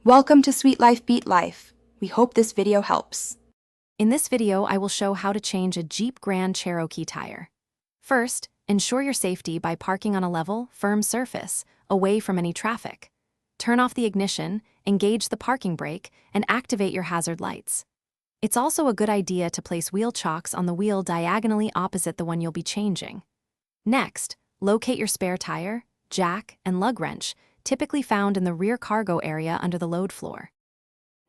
Welcome to Sweet Life Beat Life. We hope this video helps. In this video, I will show how to change a Jeep Grand Cherokee tire. First, ensure your safety by parking on a level, firm surface, away from any traffic. Turn off the ignition, engage the parking brake, and activate your hazard lights. It's also a good idea to place wheel chocks on the wheel diagonally opposite the one you'll be changing. Next, locate your spare tire, jack, and lug wrench, typically found in the rear cargo area under the load floor.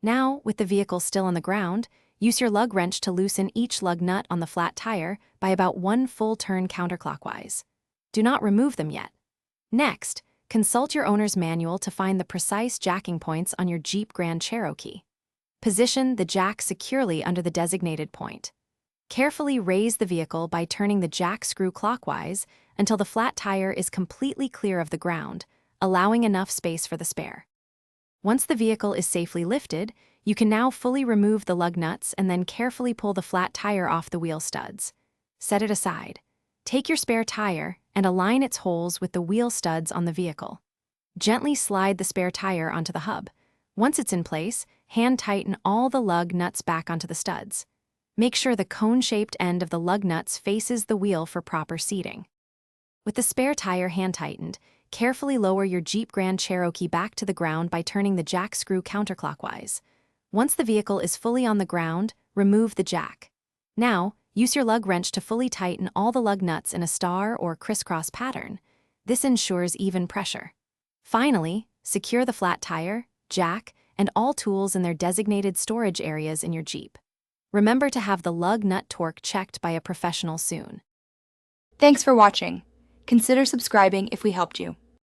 Now, with the vehicle still on the ground, use your lug wrench to loosen each lug nut on the flat tire by about 1 full turn counterclockwise. Do not remove them yet. Next, consult your owner's manual to find the precise jacking points on your Jeep Grand Cherokee. Position the jack securely under the designated point. Carefully raise the vehicle by turning the jack screw clockwise until the flat tire is completely clear of the ground, allowing enough space for the spare. Once the vehicle is safely lifted, you can now fully remove the lug nuts and then carefully pull the flat tire off the wheel studs. Set it aside. Take your spare tire and align its holes with the wheel studs on the vehicle. Gently slide the spare tire onto the hub. Once it's in place, hand tighten all the lug nuts back onto the studs. Make sure the cone-shaped end of the lug nuts faces the wheel for proper seating. With the spare tire hand tightened, carefully lower your Jeep Grand Cherokee back to the ground by turning the jack screw counterclockwise. Once the vehicle is fully on the ground, remove the jack. Now, use your lug wrench to fully tighten all the lug nuts in a star or crisscross pattern. This ensures even pressure. Finally, secure the flat tire, jack, and all tools in their designated storage areas in your Jeep. Remember to have the lug nut torque checked by a professional soon. Thanks for watching. Consider subscribing if we helped you.